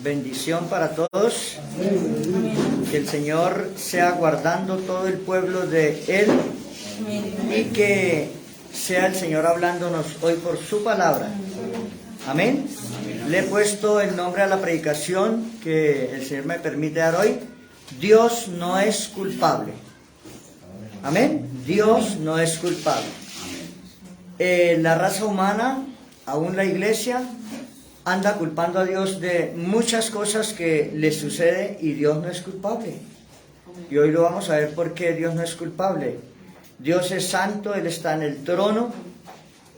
Bendición para todos. Que el Señor sea guardando todo el pueblo de Él y que sea el Señor hablándonos hoy por su palabra. Amén. Le he puesto el nombre a la predicación que el Señor me permite dar hoy. Dios no es culpable. Amén. Dios no es culpable. La raza humana, aún la iglesia, anda culpando a Dios de muchas cosas que le sucede y Dios no es culpable. Y hoy lo vamos a ver por qué Dios no es culpable. Dios es santo, Él está en el trono.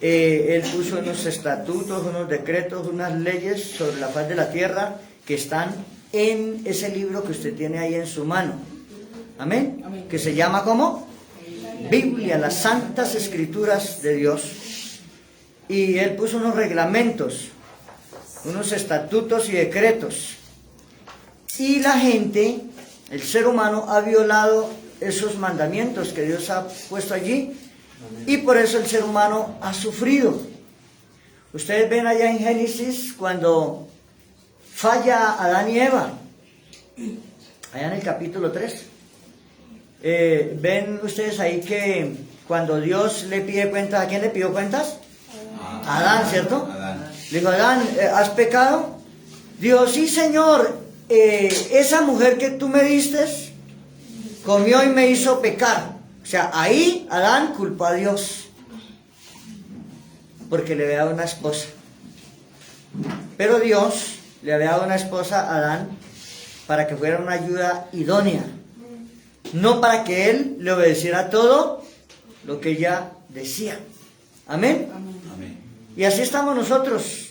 Él puso unos estatutos, unos decretos, unas leyes sobre la faz de la tierra que están en ese libro que usted tiene ahí en su mano. Amén. Amén. Que se llama ¿cómo? Biblia, las santas escrituras de Dios. Y Él puso unos reglamentos, unos estatutos y decretos. Y la gente, el ser humano, ha violado esos mandamientos que Dios ha puesto allí. Y por eso el ser humano ha sufrido. Ustedes ven allá en Génesis cuando falla Adán y Eva. Allá en el capítulo 3. Ven ustedes ahí que cuando Dios le pide cuentas, ¿a quién le pidió cuentas? A Adán, ¿cierto? Le dijo, Adán, ¿has pecado? Dijo, sí, Señor, esa mujer que tú me diste comió y me hizo pecar. O sea, ahí Adán culpó a Dios porque le había dado una esposa. Pero Dios le había dado una esposa a Adán para que fuera una ayuda idónea, no para que él le obedeciera todo lo que ella decía. Amén. Amén. Y así estamos nosotros,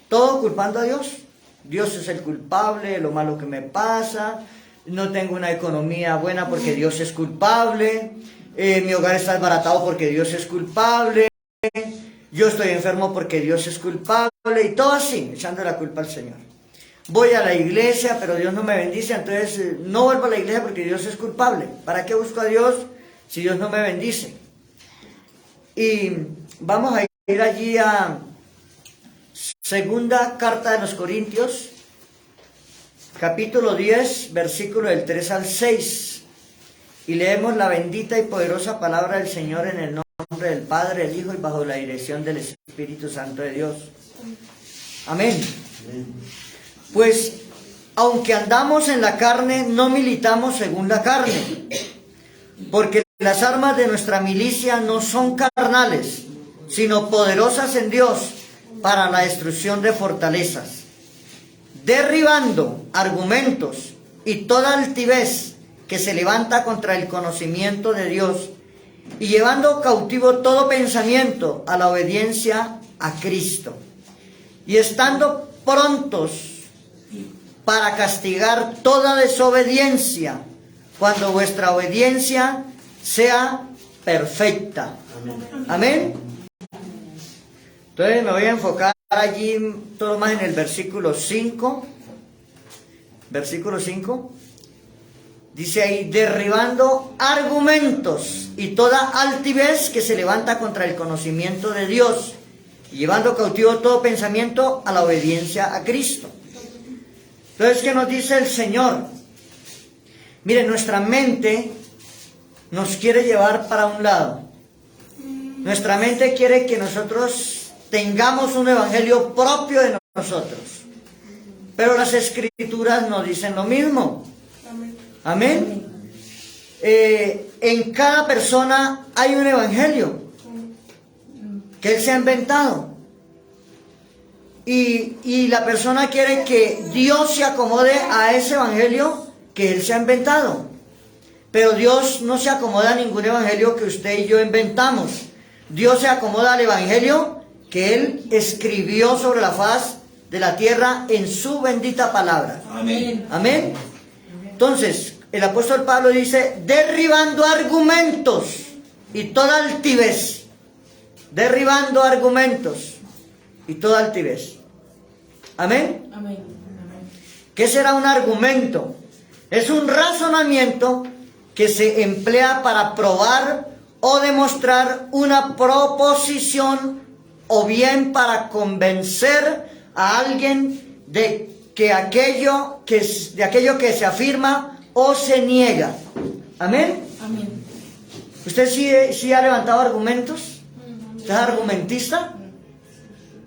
todo culpando a Dios. Dios es el culpable de lo malo que me pasa. No tengo una economía buena porque Dios es culpable. Mi hogar está desbaratado porque Dios es culpable. Yo estoy enfermo porque Dios es culpable. Y todo así, echando la culpa al Señor. Voy a la iglesia, pero Dios no me bendice, entonces no vuelvo a la iglesia porque Dios es culpable. ¿Para qué busco a Dios si Dios no me bendice? Y vamos a ir allí a segunda carta de los Corintios, capítulo 10, versículo del 3 al 6. Y leemos la bendita y poderosa palabra del Señor en el nombre del Padre, del Hijo y bajo la dirección del Espíritu Santo de Dios. Amén. Pues, aunque andamos en la carne, no militamos según la carne, porque las armas de nuestra milicia no son carnales, sino poderosas en Dios para la destrucción de fortalezas, derribando argumentos y toda altivez que se levanta contra el conocimiento de Dios y llevando cautivo todo pensamiento a la obediencia a Cristo, y estando prontos para castigar toda desobediencia cuando vuestra obediencia sea perfecta. Amén. Entonces me voy a enfocar allí todo más en el versículo 5. Versículo 5. Dice ahí, derribando argumentos y toda altivez que se levanta contra el conocimiento de Dios, y llevando cautivo todo pensamiento a la obediencia a Cristo. Entonces, ¿qué nos dice el Señor? Mire, nuestra mente nos quiere llevar para un lado. Nuestra mente quiere que nosotros tengamos un evangelio propio de nosotros. Pero las Escrituras nos dicen lo mismo. Amén. En cada persona hay un evangelio que Él se ha inventado. Y la persona quiere que Dios se acomode a ese evangelio que Él se ha inventado. Pero Dios no se acomoda a ningún evangelio que usted y yo inventamos. Dios se acomoda al evangelio que Él escribió sobre la faz de la tierra en su bendita palabra. Amén. Amén. Entonces, el apóstol Pablo dice, derribando argumentos y toda altivez. Derribando argumentos y toda altivez. Amén. Amén. ¿Qué será un argumento? Es un razonamiento que se emplea para probar o demostrar una proposición o bien para convencer a alguien de de aquello que se afirma o se niega. Amén. Amén. ¿Usted sí ha levantado argumentos? ¿Usted es argumentista?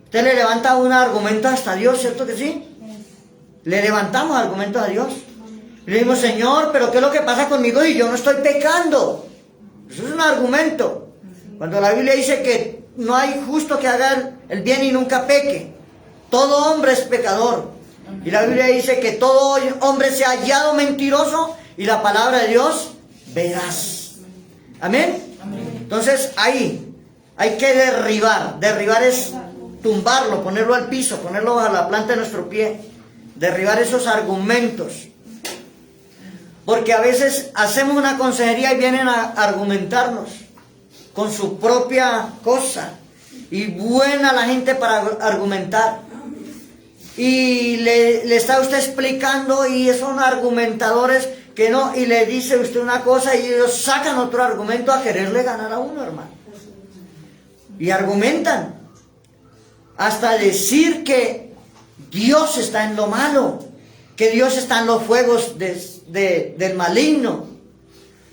¿Usted le levanta un argumento hasta Dios, cierto que sí? Le levantamos argumentos a Dios. Le decimos, Señor, pero ¿qué es lo que pasa conmigo y yo no estoy pecando? Eso es un argumento. Cuando la Biblia dice que no hay justo que haga el bien y nunca peque. Todo hombre es pecador. Y la Biblia dice que todo hombre se ha hallado mentiroso y la palabra de Dios veraz. Amén. Entonces ahí hay que derribar. Derribar es tumbarlo, ponerlo al piso, ponerlo a la planta de nuestro pie. Derribar esos argumentos. Porque a veces hacemos una consejería y vienen a argumentarnos con su propia cosa. Y buena la gente para argumentar. Y le está usted explicando y son argumentadores que no, y le dice usted una cosa y ellos sacan otro argumento a quererle ganar a uno, hermano. Y argumentan. Hasta decir que Dios está en lo malo, que Dios está en los fuegos del maligno.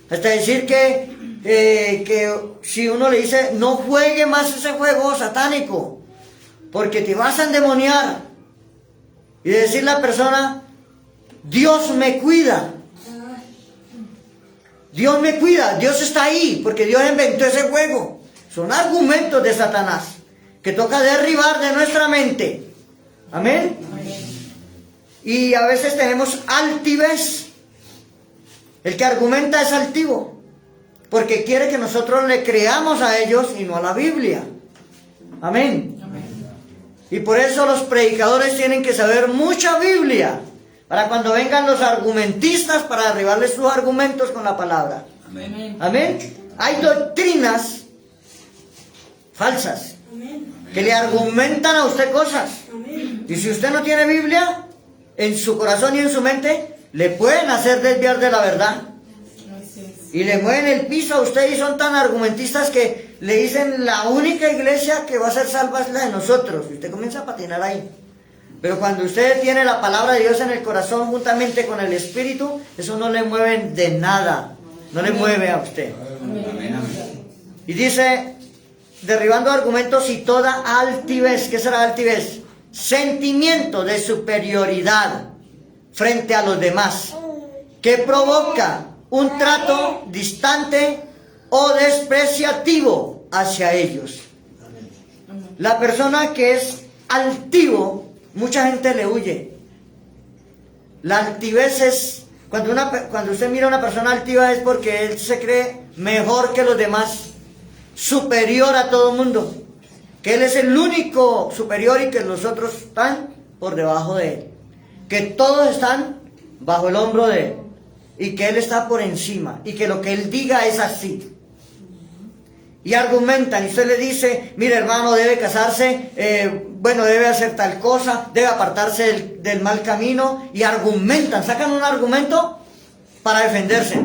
Hasta decir que si uno le dice, no juegue más ese juego satánico, porque te vas a endemoniar. Y decirle a la persona, Dios me cuida. Dios me cuida, Dios está ahí, porque Dios inventó ese juego. Son argumentos de Satanás, que toca derribar de nuestra mente. Amén. Y a veces tenemos altivez. El que argumenta es altivo, porque quiere que nosotros le creamos a ellos y no a la Biblia. Amén. Y por eso los predicadores tienen que saber mucha Biblia, para cuando vengan los argumentistas, para derribarles sus argumentos con la palabra. Amén. Amén. Hay doctrinas falsas que le argumentan a usted cosas. Y si usted no tiene Biblia en su corazón y en su mente, le pueden hacer desviar de la verdad. Y le mueven el piso a usted y son tan argumentistas que le dicen la única iglesia que va a ser salva es la de nosotros. Y usted comienza a patinar ahí. Pero cuando usted tiene la palabra de Dios en el corazón juntamente con el Espíritu, eso no le mueve de nada. No le mueve a usted. Y dice, derribando argumentos y toda altivez. ¿Qué será altivez? Sentimiento de superioridad frente a los demás, que provoca un trato distante o despreciativo hacia ellos. La persona que es altivo, mucha gente le huye. La altivez es, cuando usted mira a una persona altiva es porque él se cree mejor que los demás, superior a todo el mundo, que él es el único superior y que los otros están por debajo de él, que todos están bajo el hombro de él y que él está por encima y que lo que él diga es así. Y argumentan, y usted le dice, mire hermano, debe casarse, debe hacer tal cosa, debe apartarse del mal camino, y argumentan, sacan un argumento para defenderse.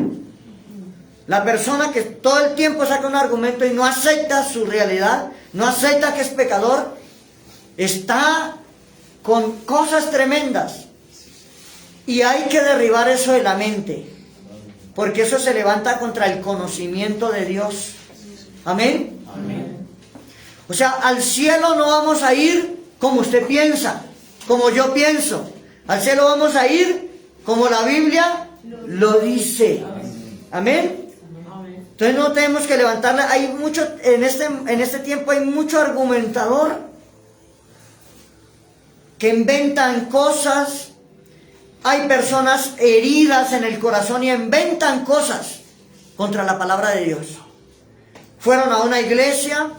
La persona que todo el tiempo saca un argumento y no acepta su realidad, no acepta que es pecador, está con cosas tremendas. Y hay que derribar eso de la mente, porque eso se levanta contra el conocimiento de Dios. Amén. Amén. O sea, al cielo no vamos a ir como usted piensa, como yo pienso. Al cielo vamos a ir como la Biblia lo dice. Amén. Entonces no tenemos que levantarla. Hay mucho, en este tiempo hay mucho argumentador que inventan cosas. Hay personas heridas en el corazón y inventan cosas contra la palabra de Dios. Fueron a una iglesia,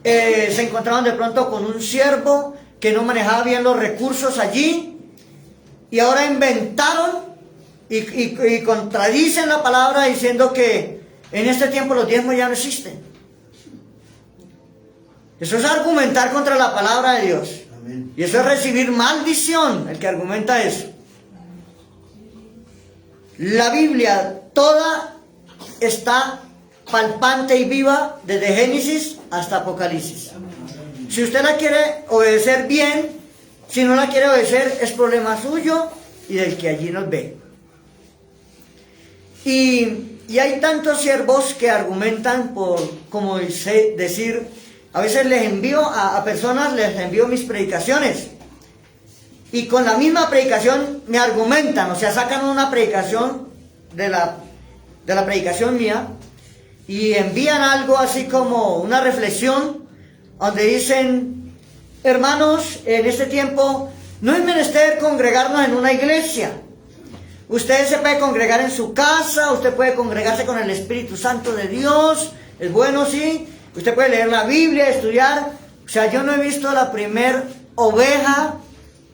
se encontraron de pronto con un siervo que no manejaba bien los recursos allí, y ahora inventaron y contradicen la palabra diciendo que en este tiempo los diezmos ya no existen. Eso es argumentar contra la palabra de Dios. Amén. Y eso es recibir maldición, el que argumenta eso. La Biblia toda está palpante y viva desde Génesis hasta Apocalipsis. Si usted la quiere obedecer bien, Si no la quiere obedecer, es problema suyo y del que allí nos ve. Y hay tantos siervos que argumentan por, como decir, a veces les envío a personas, les envío mis predicaciones. Y con la misma predicación me argumentan, o sea, sacan una predicación de la predicación mía y envían algo así como una reflexión donde dicen: hermanos, en este tiempo no es menester congregarnos en una iglesia. Usted se puede congregar en su casa, usted puede congregarse con el Espíritu Santo de Dios, es bueno, sí. Usted puede leer la Biblia, estudiar. O sea, yo no he visto la primer oveja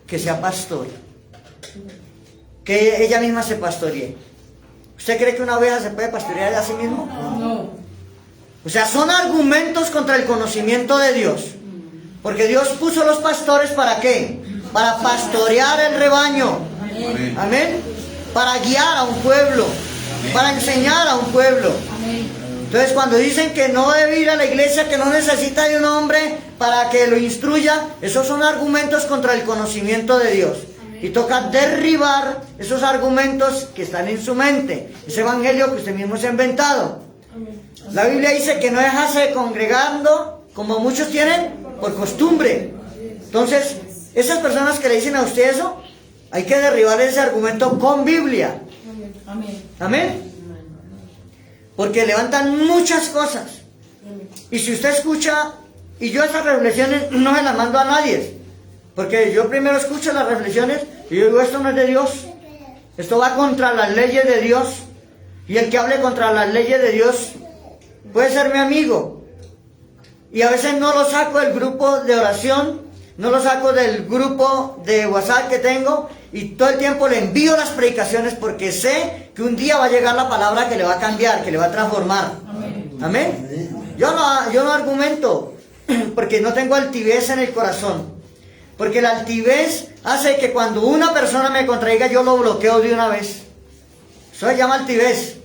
que sea pastor, que ella misma se pastoree. ¿Usted cree que una oveja se puede pastorear a sí mismo? No. O sea, son argumentos contra el conocimiento de Dios. Porque Dios puso los pastores ¿para qué? Para pastorear el rebaño. Amén. Amén. Para guiar a un pueblo. Para enseñar a un pueblo. Amén. Entonces, cuando dicen que no debe ir a la iglesia, que no necesita de un hombre para que lo instruya, esos son argumentos contra el conocimiento de Dios. Y toca derribar esos argumentos que están en su mente. Ese evangelio que usted mismo se ha inventado. La Biblia dice que no dejarse congregando, como muchos tienen, por costumbre. Entonces, esas personas que le dicen a usted eso, hay que derribar ese argumento con Biblia. Amén. Amén. Porque levantan muchas cosas. Y si usted escucha, y yo esas reflexiones no se las mando a nadie, porque yo primero escucho las reflexiones y yo digo: esto no es de Dios, esto va contra las leyes de Dios, y el que hable contra las leyes de Dios puede ser mi amigo. Y a veces no lo saco del grupo de oración, no lo saco del grupo de WhatsApp que tengo, y todo el tiempo le envío las predicaciones porque sé que un día va a llegar la palabra que le va a cambiar, que le va a transformar. Amén. Amén. Yo no argumento porque no tengo altivez en el corazón. Porque la altivez hace que cuando una persona me contradiga, yo lo bloqueo de una vez. Eso se llama altivez.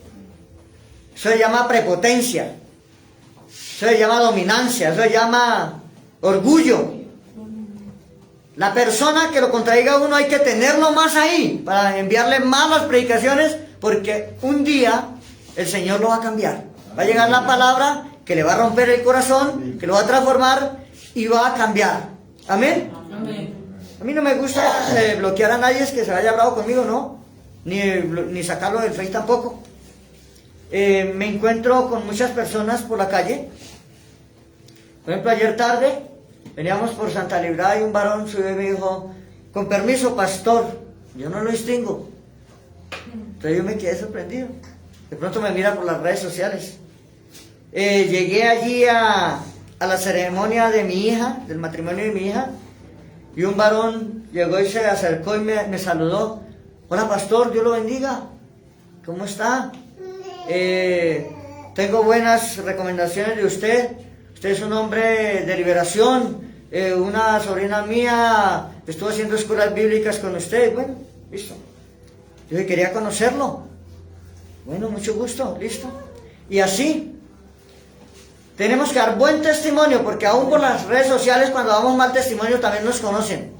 Eso se llama prepotencia. Eso se llama dominancia. Eso se llama orgullo. La persona que lo contradiga a uno hay que tenerlo más ahí para enviarle más las predicaciones, porque un día el Señor lo va a cambiar. Va a llegar la palabra que le va a romper el corazón, que lo va a transformar y va a cambiar. Amén. Amén. A mí no me gusta bloquear a nadie que se vaya bravo conmigo, no. Ni sacarlo del Face tampoco. Me encuentro con muchas personas por la calle. Por ejemplo, ayer tarde veníamos por Santa Librada y un varón subió y me dijo: con permiso, pastor. Yo no lo distingo. Entonces yo me quedé sorprendido. De pronto me mira por las redes sociales. Llegué allí a la ceremonia de mi hija, del matrimonio de mi hija, y un varón llegó y se acercó y me saludó. Hola, pastor, Dios lo bendiga. ¿Cómo está? Tengo buenas recomendaciones de usted. Usted es un hombre de liberación. Una sobrina mía estuvo haciendo escuelas bíblicas con usted. Bueno, listo. Yo quería conocerlo. Bueno, mucho gusto, listo. Y así tenemos que dar buen testimonio, porque aún por las redes sociales, cuando damos mal testimonio, también nos conocen.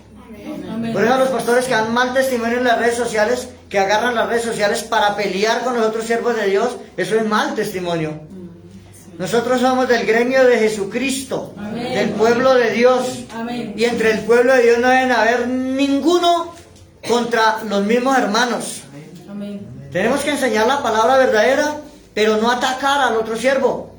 Amén. Por eso los pastores que dan mal testimonio en las redes sociales, que agarran las redes sociales para pelear con los otros siervos de Dios, eso es mal testimonio. Nosotros somos del gremio de Jesucristo, Amén. del pueblo de Dios. Amén. Y entre el pueblo de Dios no deben haber ninguno contra los mismos hermanos. Amén. Tenemos que enseñar la palabra verdadera, pero no atacar al otro siervo.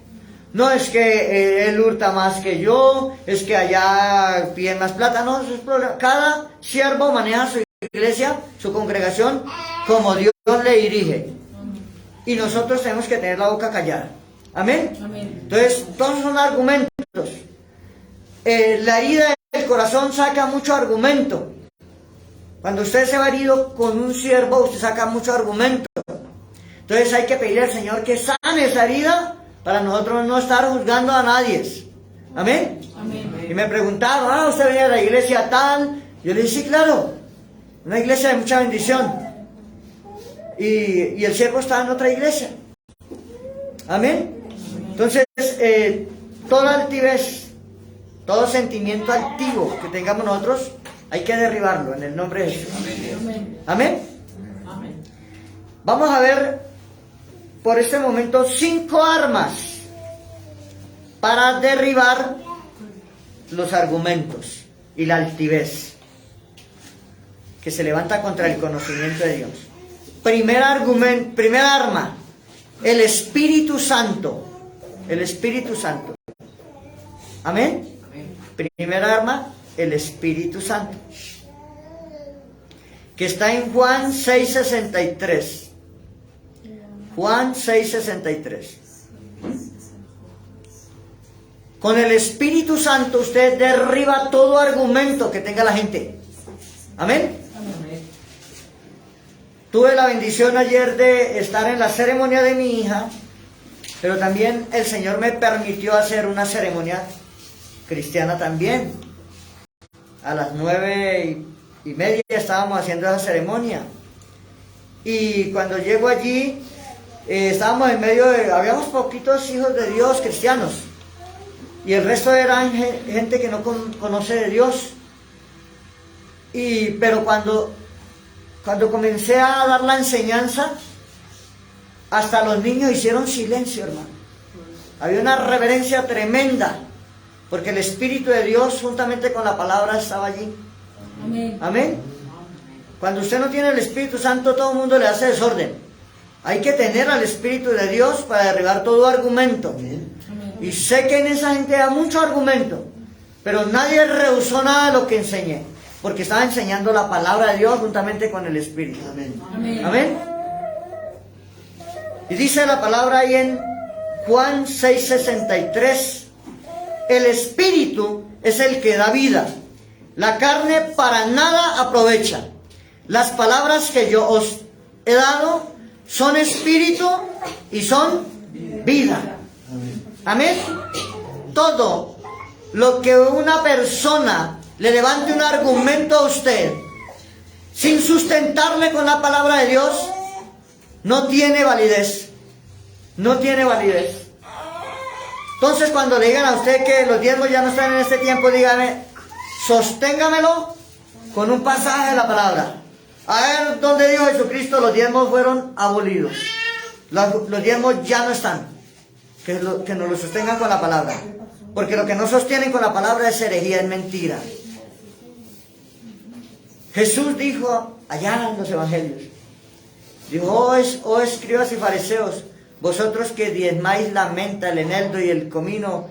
No es que él hurta más que yo, es que allá piden más plata. No, eso es problema. Cada siervo maneja su iglesia, su congregación, como Dios le dirige. Y nosotros tenemos que tener la boca callada. Amén. Amén. Entonces, todos son argumentos. La herida del corazón saca mucho argumento. Cuando usted se va herido con un siervo, usted saca mucho argumento. Entonces hay que pedirle al Señor que sane esa herida para nosotros no estar juzgando a nadie. Amén. Amén. Y me preguntaron: ¿usted venía de la iglesia tal? Yo le dije: sí, claro, una iglesia de mucha bendición. Y el siervo estaba en otra iglesia. Amén. Entonces, toda altivez, todo sentimiento altivo que tengamos nosotros, Hay que derribarlo en el nombre de Jesús. Amén. Amén. Amén. Vamos a ver por este momento 5 armas para derribar los argumentos y la altivez que se levanta contra el conocimiento de Dios. Primera arma, el Espíritu Santo. El Espíritu Santo. Amén. Primera arma, el Espíritu Santo, que está en Juan 6:63. Juan 6:63. Con el Espíritu Santo usted derriba todo argumento que tenga la gente. Amén. Tuve la bendición ayer de estar en la ceremonia de mi hija, pero también el Señor me permitió hacer una ceremonia cristiana también. A las 9:30 estábamos haciendo esa ceremonia. Y cuando llego allí, estábamos en medio de... Habíamos poquitos hijos de Dios cristianos. Y el resto eran gente que no conoce de Dios. Pero cuando comencé a dar la enseñanza, hasta los niños hicieron silencio, hermano. Había una reverencia tremenda, porque el Espíritu de Dios juntamente con la palabra estaba allí. Amén. Amén. Cuando usted no tiene el Espíritu Santo, todo el mundo le hace desorden. Hay que tener al Espíritu de Dios para derribar todo argumento. Amén. Y sé que en esa gente hay mucho argumento, pero nadie rehusó nada de lo que enseñé, porque estaba enseñando la palabra de Dios juntamente con el Espíritu. Amén. Amén. Amén. Y dice la palabra ahí en Juan 6:63, el Espíritu es el que da vida, la carne para nada aprovecha. Las palabras que yo os he dado son espíritu y son vida. Amén. Todo lo que una persona le levante un argumento a usted sin sustentarle con la palabra de Dios, no tiene validez. No tiene validez. Entonces, cuando le digan a usted que los diezmos ya no están en este tiempo, dígame, sosténgamelo con un pasaje de la palabra. A ver, ¿dónde dijo Jesucristo los diezmos fueron abolidos? Los diezmos ya no están. Que nos lo sostengan con la palabra. Porque lo que no sostienen con la palabra es herejía, es mentira. Jesús dijo allá en los evangelios, dijo, oh escribas y fariseos, vosotros que diezmáis la menta, el eneldo y el comino,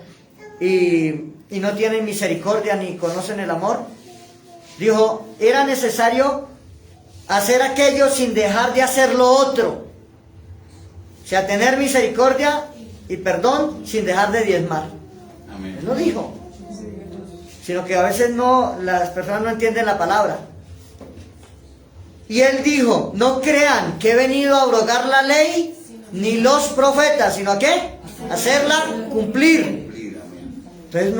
y no tienen misericordia ni conocen el amor. Dijo, era necesario hacer aquello sin dejar de hacer lo otro. O sea, tener misericordia y perdón sin dejar de diezmar. Amén. Él lo dijo. Sino que a veces las personas no entienden la palabra. Y él dijo, no crean que he venido a abrogar la ley ni los profetas, sino a qué? Hacerla cumplir. Entonces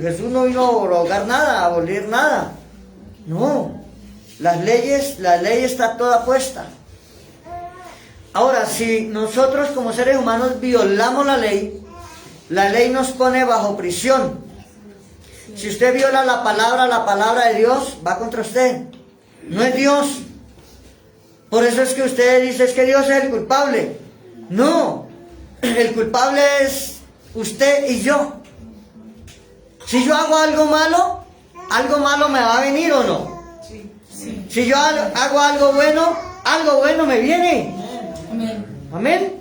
Jesús no vino a abrogar nada, a abolir nada. No. La ley está toda puesta. Ahora, si nosotros como seres humanos violamos la ley nos pone bajo prisión. Si usted viola la palabra de Dios va contra usted. No es Dios. Por eso es que usted dice, es que Dios es el culpable. No, el culpable es usted y yo. Si yo hago algo malo me va a venir o no. Sí. Si yo hago algo bueno me viene. Amén. Amén.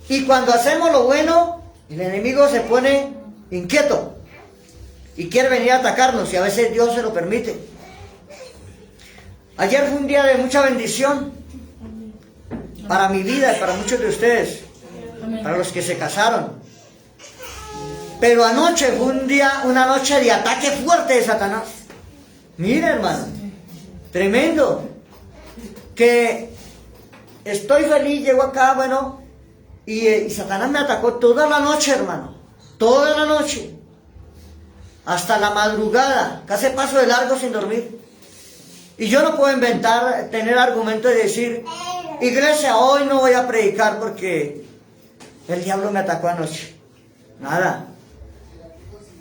Y cuando hacemos lo bueno, el enemigo se pone inquieto y quiere venir a atacarnos, y a veces Dios se lo permite. Ayer fue un día de mucha bendición para mi vida y para muchos de ustedes, Amén. para los que se casaron. Pero anoche fue una noche de ataque fuerte de Satanás. Mira, hermano, tremendo. Que estoy feliz, llego acá, bueno, y Satanás me atacó toda la noche, hermano. Toda la noche. Hasta la madrugada. Casi paso de largo sin dormir. Y yo no puedo tener argumentos de decir, iglesia, hoy no voy a predicar porque el diablo me atacó anoche. Nada.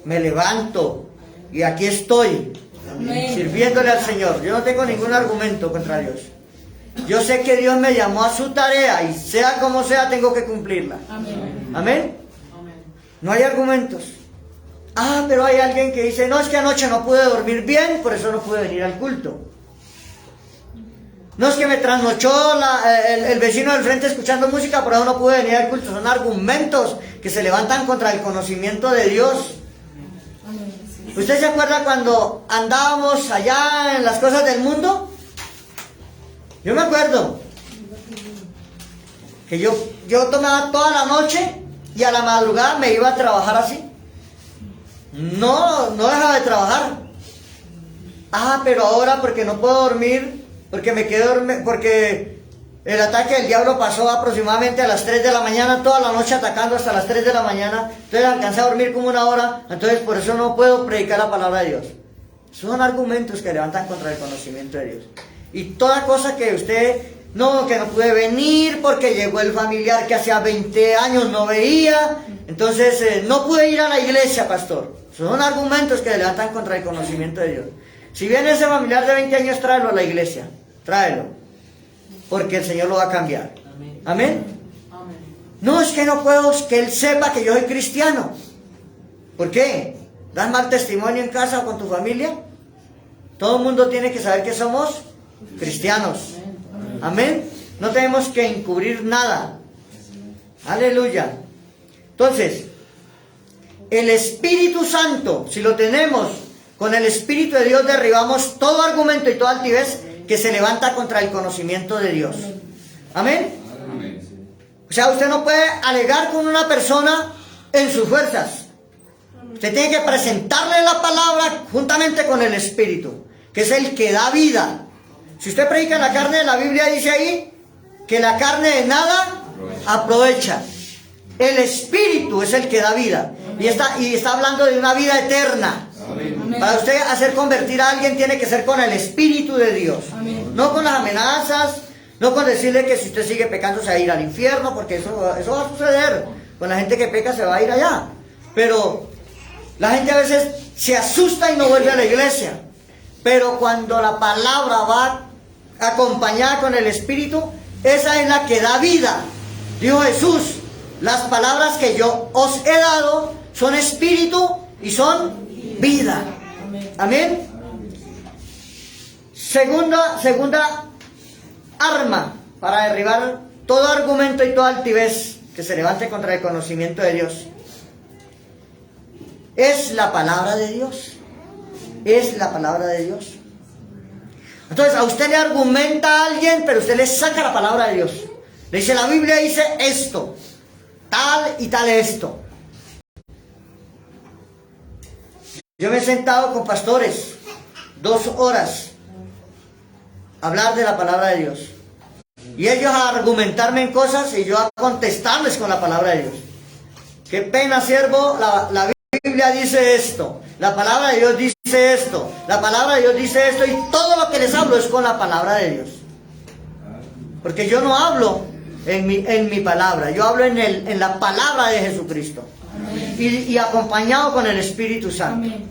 Me levanto y aquí estoy. Amén. sirviéndole al Señor. Yo no tengo ningún argumento contra Dios. Yo sé que Dios me llamó a su tarea y sea como sea, tengo que cumplirla. Amén. Amén. No hay argumentos. Ah, pero hay alguien que dice, no, es que anoche no pude dormir bien, por eso no pude venir al culto. No es que me trasnochó el vecino del frente escuchando música, por eso no pude venir al culto. Son argumentos que se levantan contra el conocimiento de Dios. Amén. Sí. ¿Usted se acuerda cuando andábamos allá en las cosas del mundo? Yo me acuerdo que yo tomaba toda la noche y a la madrugada me iba a trabajar así. No dejaba de trabajar. Ah, pero ahora porque no puedo dormir, porque me quedo porque el ataque del diablo pasó aproximadamente a las 3 de la mañana, toda la noche atacando hasta las 3 de la mañana, entonces alcancé a dormir como una hora, entonces por eso no puedo predicar la palabra de Dios. Son argumentos que levantan contra el conocimiento de Dios. Y toda cosa que usted, no, que no puede venir porque llegó el familiar que hacía 20 años no veía, entonces no pude ir a la iglesia, pastor. Son argumentos que levantan contra el conocimiento de Dios. Si viene ese familiar de 20 años, tráelo a la iglesia, tráelo, porque el Señor lo va a cambiar. Amén. No, es que no puedo que él sepa que yo soy cristiano. ¿Por qué? ¿Das mal testimonio en casa o con tu familia? Todo el mundo tiene que saber que somos cristianos. Amén. No tenemos que encubrir nada. Aleluya. Entonces, el Espíritu Santo, si lo tenemos, con el Espíritu de Dios derribamos todo argumento y toda altivez que se levanta contra el conocimiento de Dios. Amén. O sea, usted no puede alegar con una persona en sus fuerzas. Usted tiene que presentarle la palabra juntamente con el Espíritu, que es el que da vida. Si usted predica en la carne, la Biblia dice ahí que la carne de nada aprovecha. El Espíritu es el que da vida. Y está hablando de una vida eterna. Amén. Para usted hacer convertir a alguien tiene que ser con el Espíritu de Dios. Amén. No con las amenazas, no con decirle que si usted sigue pecando se va a ir al infierno, porque eso va a suceder. Con la gente que peca se va a ir allá. Pero la gente a veces se asusta y no vuelve a la iglesia. Pero cuando la palabra va acompañada con el Espíritu, esa es la que da vida. Dijo Jesús, las palabras que yo os he dado son espíritu y son vida. Amén. Segunda arma para derribar todo argumento y toda altivez que se levante contra el conocimiento de Dios es la palabra de Dios. Es la palabra de Dios. Entonces a usted le argumenta a alguien, pero usted le saca la palabra de Dios. Le dice, la Biblia dice esto, tal y tal esto. Yo me he sentado con pastores 2 horas a hablar de la palabra de Dios. Y ellos a argumentarme en cosas y yo a contestarles con la palabra de Dios. Qué pena, siervo, la Biblia dice esto, la palabra de Dios dice esto, la palabra de Dios dice esto, y todo lo que les hablo es con la palabra de Dios. Porque yo no hablo en mi palabra, yo hablo en la palabra de Jesucristo. Y acompañado con el Espíritu Santo. Amén.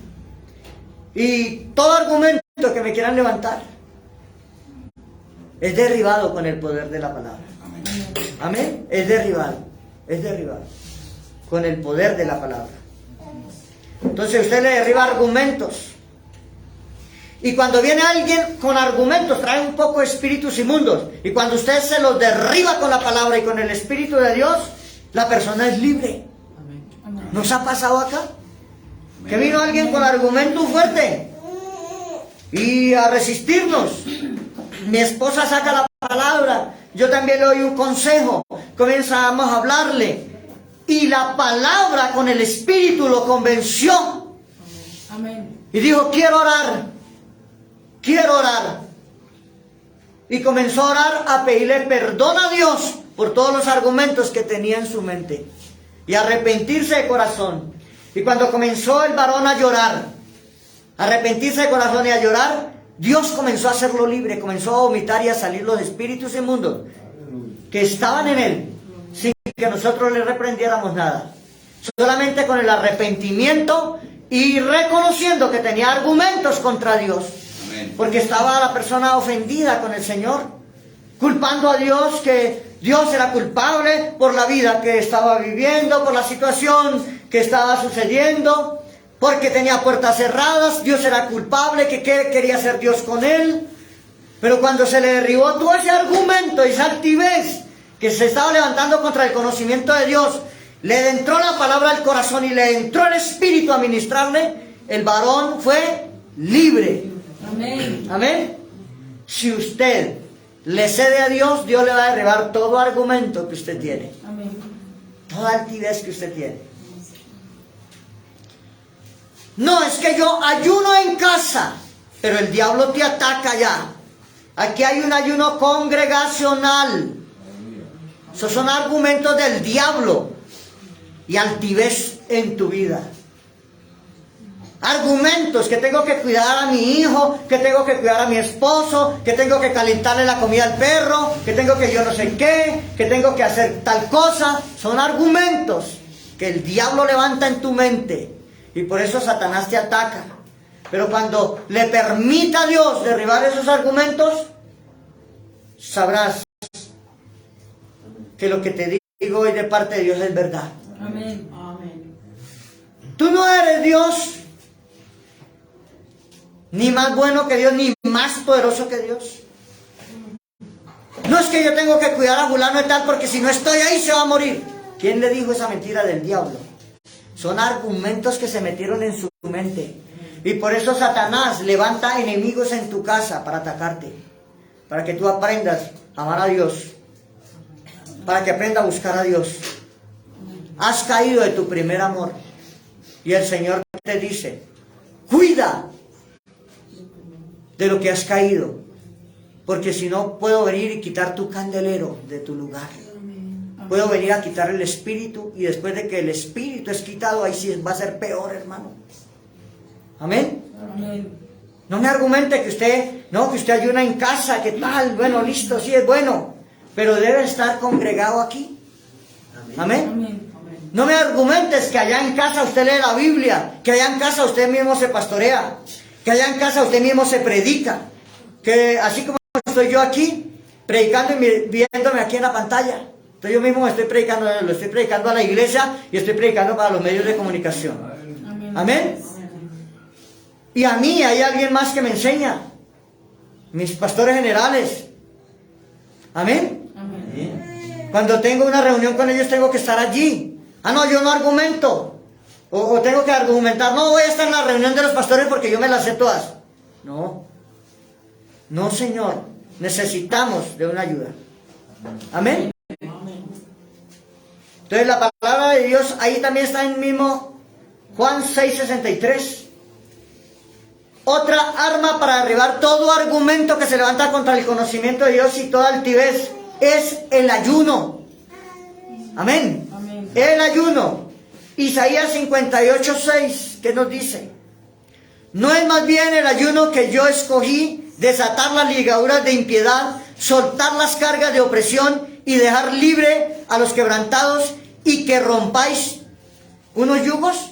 Y todo argumento que me quieran levantar es derribado con el poder de la palabra. Amén. Es derribado con el poder de la palabra. Entonces usted le derriba argumentos. Y cuando viene alguien con argumentos, trae un poco de espíritus inmundos. Y cuando usted se los derriba con la palabra y con el Espíritu de Dios, la persona es libre. ¿Nos ha pasado acá? Que vino alguien con argumento fuerte y a resistirnos. Mi esposa saca la palabra, yo también le doy un consejo, comenzamos a hablarle y la palabra con el Espíritu lo convenció. Amén. Y dijo, quiero orar. Y comenzó a orar, a pedirle perdón a Dios por todos los argumentos que tenía en su mente y arrepentirse de corazón. Y cuando comenzó el varón a llorar, arrepentirse de corazón y a llorar, Dios comenzó a hacerlo libre, comenzó a vomitar y a salir los espíritus inmundos que estaban en él, sin que nosotros le reprendiéramos nada. Solamente con el arrepentimiento y reconociendo que tenía argumentos contra Dios, porque estaba la persona ofendida con el Señor, culpando a Dios, que Dios era culpable por la vida que estaba viviendo, por la situación que estaba sucediendo, porque tenía puertas cerradas. Dios era culpable, que qué quería hacer Dios con él. Pero cuando se le derribó todo ese argumento, esa altivez que se estaba levantando contra el conocimiento de Dios, le entró la palabra al corazón y le entró el Espíritu a ministrarle, el varón fue libre. Amén. Amén. Si usted le cede a Dios, Dios le va a derribar todo argumento que usted tiene, Amén. toda altivez que usted tiene. No, es que yo ayuno en casa, pero el diablo te ataca ya. Aquí hay un ayuno congregacional. Esos son argumentos del diablo y altivez en tu vida. Argumentos que tengo que cuidar a mi hijo, que tengo que cuidar a mi esposo, que tengo que calentarle la comida al perro, que tengo que yo no sé qué, que tengo que hacer tal cosa. Son argumentos que el diablo levanta en tu mente y por eso Satanás te ataca. Pero cuando le permita a Dios derribar esos argumentos, sabrás que lo que te digo hoy de parte de Dios es verdad. Amén. Amén. Tú no eres Dios, ni más bueno que Dios, ni más poderoso que Dios. No es que yo tengo que cuidar a fulano de tal, porque si no estoy ahí se va a morir. ¿Quién le dijo esa mentira del diablo? Son argumentos que se metieron en su mente. Y por eso Satanás levanta enemigos en tu casa para atacarte, para que tú aprendas a amar a Dios, para que aprendas a buscar a Dios. Has caído de tu primer amor y el Señor te dice: cuida de lo que has caído, porque si no puedo venir y quitar tu candelero de tu lugar. Puedo venir a quitar el espíritu, y después de que el espíritu es quitado, ahí sí va a ser peor, hermano. Amén. Amén. No me argumente que usted ayuna en casa, que tal, bueno, listo, sí es bueno, pero debe estar congregado aquí. Amén. Amén. No me argumentes que allá en casa usted lee la Biblia, que allá en casa usted mismo se pastorea, que allá en casa usted mismo se predica, que así como estoy yo aquí, predicando y viéndome aquí en la pantalla, entonces yo mismo lo estoy predicando a la iglesia y estoy predicando para los medios de comunicación. Amén. Amén. Y a mí hay alguien más que me enseña, mis pastores generales. Amén. Amén. Cuando tengo una reunión con ellos tengo que estar allí. Ah, no, yo no argumento. O tengo que argumentar, no voy a estar en la reunión de los pastores porque yo me las sé todas. No. No, Señor. Necesitamos de una ayuda. Amén. Entonces la palabra de Dios ahí también está en mismo Juan 6:63. Otra arma para derribar todo argumento que se levanta contra el conocimiento de Dios y toda altivez es el ayuno. Amén. Amén. El ayuno. Isaías 58:6, ¿qué nos dice? No es más bien el ayuno que yo escogí, desatar las ligaduras de impiedad, soltar las cargas de opresión y dejar libre a los quebrantados, y que rompáis unos yugos.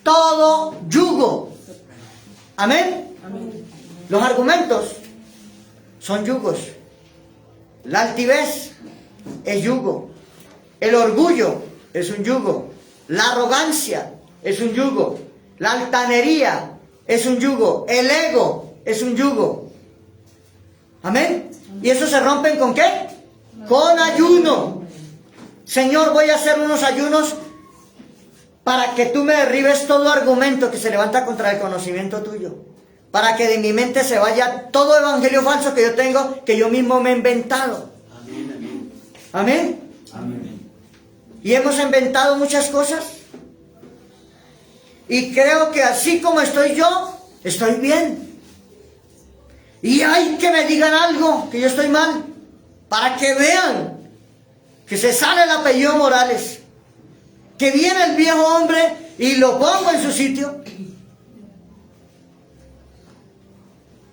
Todo yugo. Amén. Amén. Los argumentos son yugos. La altivez es yugo. El orgullo es un yugo. La arrogancia es un yugo. La altanería es un yugo. El ego es un yugo. Amén. ¿Y eso se rompen con qué? Con ayuno. Señor, voy a hacer unos ayunos para que tú me derribes todo argumento que se levanta contra el conocimiento tuyo. Para que de mi mente se vaya todo evangelio falso que yo tengo, que yo mismo me he inventado. Amén. Amén. Amén. Y hemos inventado muchas cosas. Y creo que así como estoy yo, estoy bien. Y hay que me digan algo, que yo estoy mal, para que vean que se sale el apellido Morales, que viene el viejo hombre y lo pongo en su sitio.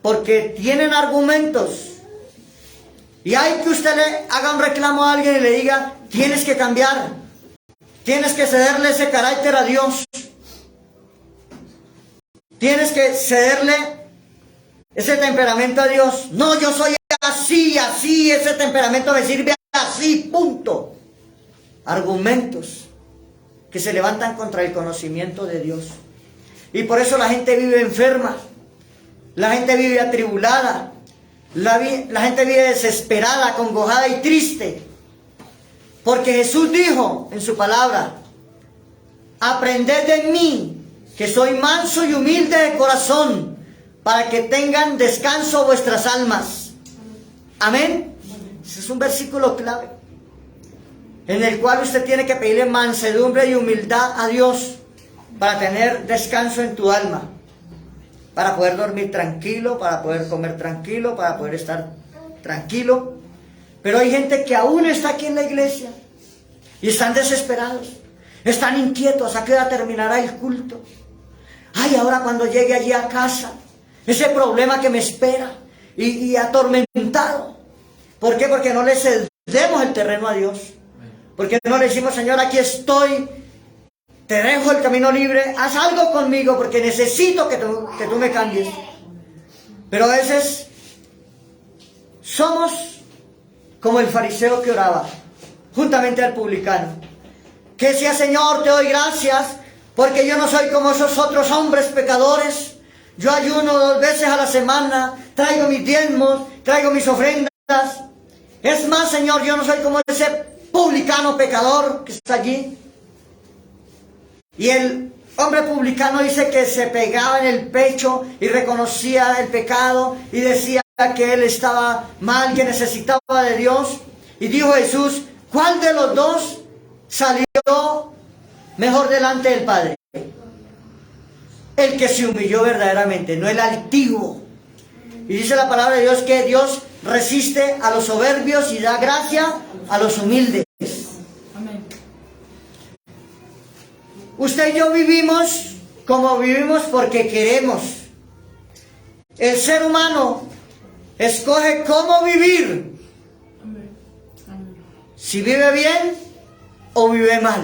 Porque tienen argumentos. Y hay que usted le haga un reclamo a alguien y le diga: tienes que cambiar, tienes que cederle ese carácter a Dios. tienes que cederle ese temperamento a Dios. No, yo soy así, así, ese temperamento me sirve así, punto. Argumentos que se levantan contra el conocimiento de Dios. Y por eso la gente vive enferma, la gente vive atribulada, la gente vive desesperada, acongojada y triste. Porque Jesús dijo en su palabra: aprended de mí, que soy manso y humilde de corazón, para que tengan descanso vuestras almas. Amén. Ese es un versículo clave, en el cual usted tiene que pedirle mansedumbre y humildad a Dios para tener descanso en tu alma, para poder dormir tranquilo, para poder comer tranquilo, para poder estar tranquilo. Pero hay gente que aún está aquí en la iglesia y están desesperados, están inquietos. ¿A qué hora terminará el culto? Ay, ahora cuando llegue allí a casa, ese problema que me espera, y atormentado. ¿Por qué? Porque no le cedemos el terreno a Dios. Porque no le decimos: Señor, aquí estoy, te dejo el camino libre, haz algo conmigo porque necesito que tú me cambies. Pero a veces somos como el fariseo que oraba juntamente al publicano, que decía: Señor, te doy gracias porque yo no soy como esos otros hombres pecadores. Yo ayuno 2 veces a la semana, traigo mis diezmos, traigo mis ofrendas. Es más, Señor, yo no soy como ese publicano pecador que está allí. Y el hombre publicano dice que se pegaba en el pecho y reconocía el pecado y decía que él estaba mal, que necesitaba de Dios. Y dijo Jesús: ¿cuál de los dos salió mejor delante del Padre? El que se humilló verdaderamente, no el altivo. Y dice la palabra de Dios que Dios resiste a los soberbios y da gracia a los humildes. Amén. Usted y yo vivimos como vivimos porque queremos. El ser humano escoge cómo vivir. Amén. Amén. Si vive bien o vive mal.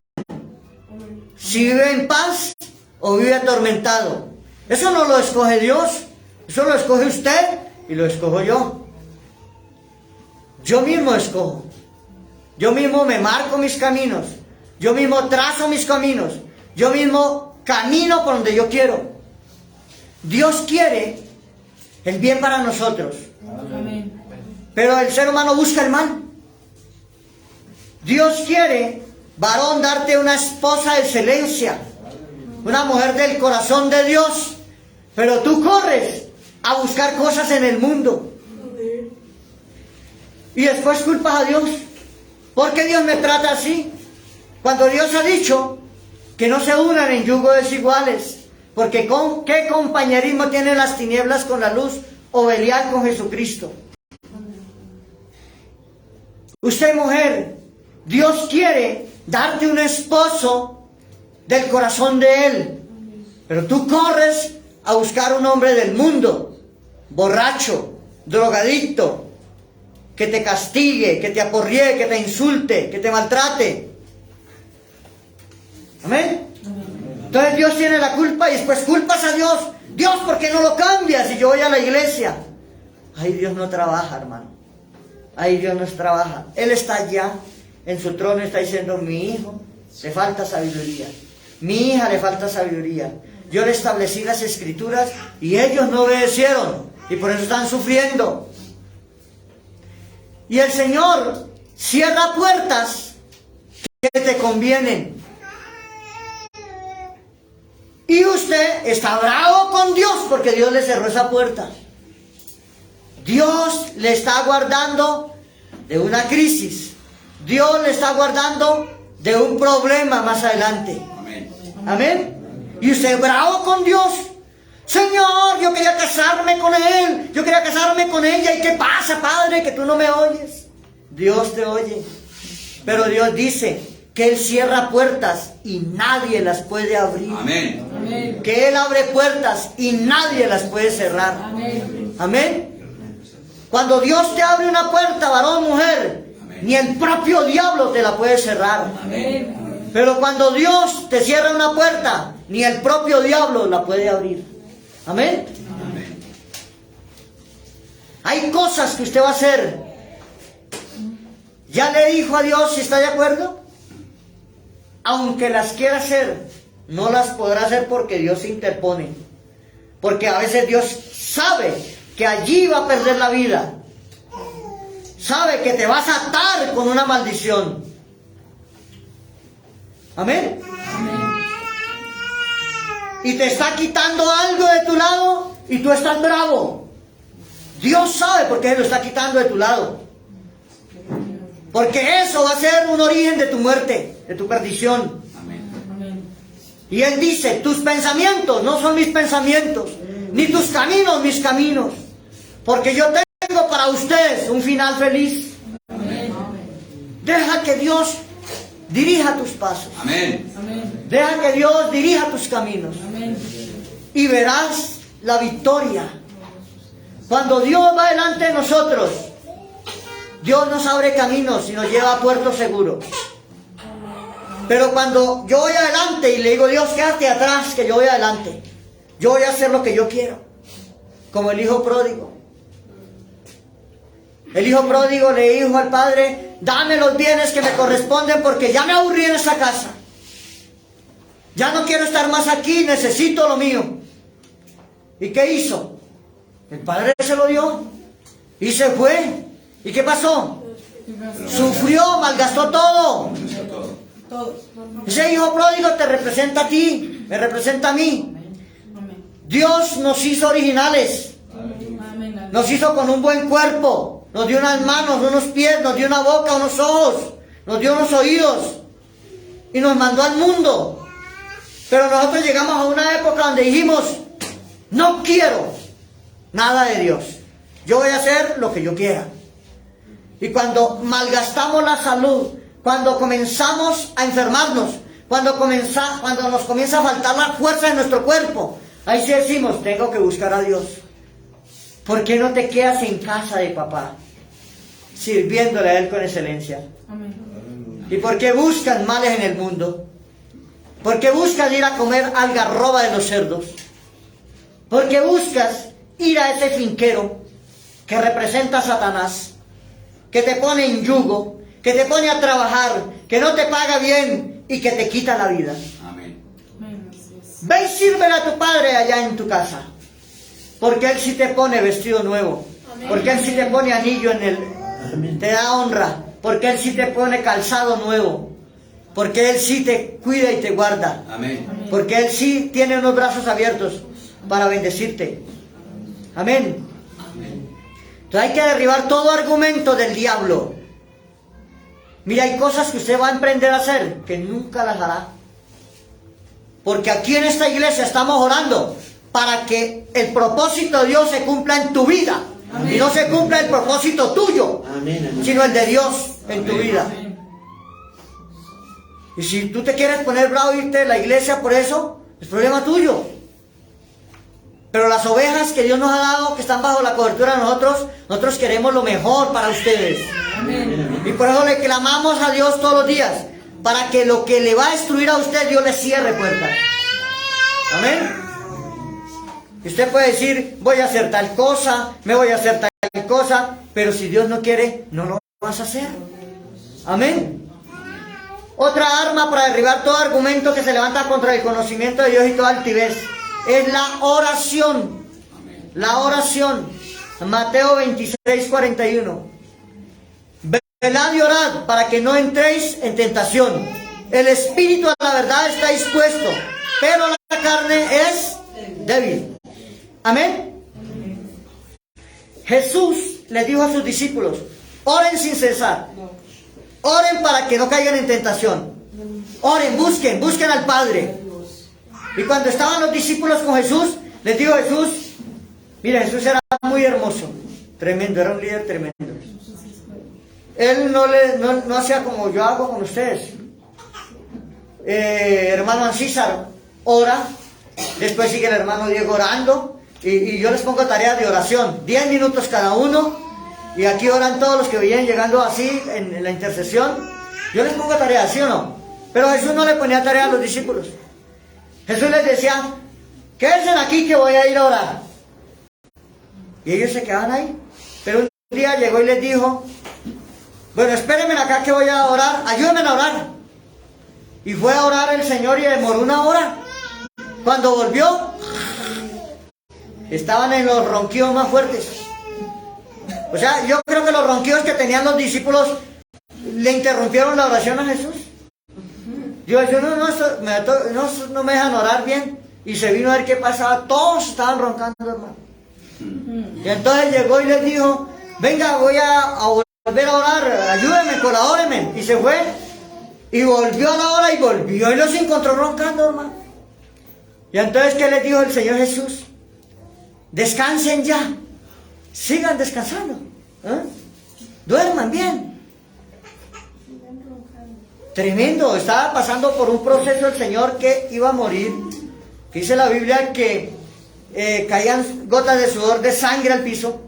Si vive en paz o vive atormentado. Eso no lo escoge Dios. Eso lo escoge usted y lo escojo yo. Yo mismo escojo. Yo mismo me marco mis caminos. Yo mismo trazo mis caminos. Yo mismo camino por donde yo quiero. Dios quiere el bien para nosotros. Amén. Pero el ser humano busca el mal. Dios quiere, varón, darte una esposa de excelencia, una mujer del corazón de Dios. Pero tú corres a buscar cosas en el mundo. Y después culpas a Dios. ¿Por qué Dios me trata así? Cuando Dios ha dicho que no se unan en yugo desiguales. Porque ¿qué compañerismo tienen las tinieblas con la luz? O Belial con Jesucristo. Usted, mujer, Dios quiere darte un esposo del corazón de Él. Pero tú corres a buscar un hombre del mundo, borracho, drogadicto, que te castigue, que te aporríe, que te insulte, que te maltrate. Amén. Entonces Dios tiene la culpa y después culpas a Dios. Dios, ¿por qué no lo cambias? Y yo voy a la iglesia. Ay, Dios no trabaja, hermano. Ay, Dios no trabaja. Él está allá en su trono, está diciendo: mi hijo le falta sabiduría. Mi hija le falta sabiduría. Yo le establecí las escrituras y ellos no obedecieron. Y por eso están sufriendo. Y el Señor cierra puertas que te convienen. Y usted está bravo con Dios porque Dios le cerró esa puerta. Dios le está guardando de una crisis. Dios le está guardando de un problema más adelante. Amén. Amén. Y usted bravo con Dios. Señor, yo quería casarme con él. Yo quería casarme con ella. ¿Y qué pasa, Padre? Que tú no me oyes. Dios te oye. Pero Dios dice que Él cierra puertas y nadie las puede abrir. Amén. Amén. Que Él abre puertas y nadie las puede cerrar. Amén. Amén. Cuando Dios te abre una puerta, varón, mujer, Amén. ni el propio diablo te la puede cerrar. Amén. Pero cuando Dios te cierra una puerta, ni el propio diablo la puede abrir. Amén. Hay cosas que usted va a hacer. ¿Ya le dijo a Dios si está de acuerdo? Aunque las quiera hacer, no las podrá hacer porque Dios se interpone. Porque a veces Dios sabe que allí va a perder la vida. Sabe que te vas a atar con una maldición. Amén. Y te está quitando algo de tu lado y tú estás bravo. Dios sabe por qué lo está quitando de tu lado. Porque eso va a ser un origen de tu muerte, de tu perdición. Y Él dice, tus pensamientos no son mis pensamientos, ni tus caminos mis caminos. Porque yo tengo para ustedes un final feliz. Deja que Dios dirija tus pasos. Deja que Dios dirija tus caminos. Y verás la victoria. Cuando Dios va delante de nosotros, Dios nos abre caminos y nos lleva a puerto seguro. Pero cuando yo voy adelante y le digo, Dios, quédate atrás, que yo voy adelante. Yo voy a hacer lo que yo quiero. Como el hijo pródigo. El hijo pródigo le dijo al padre, dame los bienes que me corresponden porque ya me aburrí en esa casa. Ya no quiero estar más aquí, necesito lo mío. ¿Y qué hizo? El padre se lo dio y se fue. ¿Y qué pasó? Sufrió, malgastó todo. Ese hijo pródigo te representa a ti, me representa a mí. Dios nos hizo originales. Nos hizo con un buen cuerpo. Nos dio unas manos, unos pies, nos dio una boca, unos ojos, nos dio unos oídos. Y nos mandó al mundo. Pero nosotros llegamos a una época donde dijimos, no quiero nada de Dios. Yo voy a hacer lo que yo quiera. Y cuando malgastamos la salud, cuando comenzamos a enfermarnos, cuando nos comienza a faltar la fuerza en nuestro cuerpo, ahí sí decimos, tengo que buscar a Dios. ¿Por qué no te quedas en casa de papá, sirviéndole a Él con excelencia? Amén. ¿Y por qué buscan males en el mundo? ¿Por qué buscas ir a comer algarroba de los cerdos? ¿Por qué buscas ir a ese finquero que representa a Satanás, que te pone en yugo, que te pone a trabajar, que no te paga bien y que te quita la vida? Amén. Ve y sírvele a tu padre allá en tu casa, porque Él sí te pone vestido nuevo. Amén. Porque Él sí te pone anillo en el... Amén. Te da honra, porque Él sí te pone calzado nuevo, porque Él sí te cuida y te guarda. Amén. Porque Él sí tiene unos brazos abiertos para bendecirte. Amén. Entonces hay que derribar todo argumento del diablo. Mira, hay cosas que usted va a emprender a hacer que nunca las hará. Porque aquí en esta iglesia estamos orando para que el propósito de Dios se cumpla en tu vida. Amén. Y no se cumpla el propósito tuyo, amén, sino el de Dios en tu vida. Amén. Y si tú te quieres poner bravo y irte de la iglesia por eso, es problema tuyo. Pero las ovejas que Dios nos ha dado, que están bajo la cobertura de nosotros queremos lo mejor para ustedes. Amén. Y por eso le clamamos a Dios todos los días, para que lo que le va a destruir a usted, Dios le cierre puertas. Amén. Y usted puede decir, voy a hacer tal cosa, me voy a hacer tal cosa, pero si Dios no quiere, no lo vas a hacer. Amén. Otra arma para derribar todo argumento que se levanta contra el conocimiento de Dios y toda altivez es la oración. La oración. Mateo 26:41. Velad y orad para que no entréis en tentación. El espíritu a la verdad está dispuesto, pero la carne es débil. Amén. Jesús les dijo a sus discípulos, oren sin cesar. Oren para que no caigan en tentación. Oren, busquen al Padre. Y cuando estaban los discípulos con Jesús, les dijo Jesús, mira, Jesús era muy hermoso, tremendo, era un líder tremendo. Él no hacía como yo hago con ustedes. Hermano Ancísar ora, después sigue el hermano Diego orando, y yo les pongo tareas de oración, 10 minutos cada uno. Y aquí oran todos los que vienen llegando así en la intercesión. Yo les pongo tareas, ¿sí o no? Pero Jesús no le ponía tarea a los discípulos. Jesús les decía, quédense aquí que voy a ir a orar. Y ellos se quedaban ahí. Pero un día llegó y les dijo, bueno, espérenme acá que voy a orar, ayúdenme a orar. Y fue a orar el Señor y demoró 1 hora. Cuando volvió, estaban en los ronquidos más fuertes. O sea, yo creo que los ronquidos que tenían los discípulos le interrumpieron la oración a Jesús. Yo no me dejan orar bien. Y se vino a ver qué pasaba. Todos estaban roncando, hermano. Y entonces llegó y les dijo, venga, voy a volver a orar, ayúdenme, colabórenme. Y se fue. Y volvió a la hora y volvió y los encontró roncando, hermano. Y entonces, ¿qué les dijo el Señor Jesús? Descansen ya. Sigan descansando. ¿Eh? Duerman bien. Tremendo. Estaba pasando por un proceso el Señor que iba a morir. Dice la Biblia que caían gotas de sudor de sangre al piso.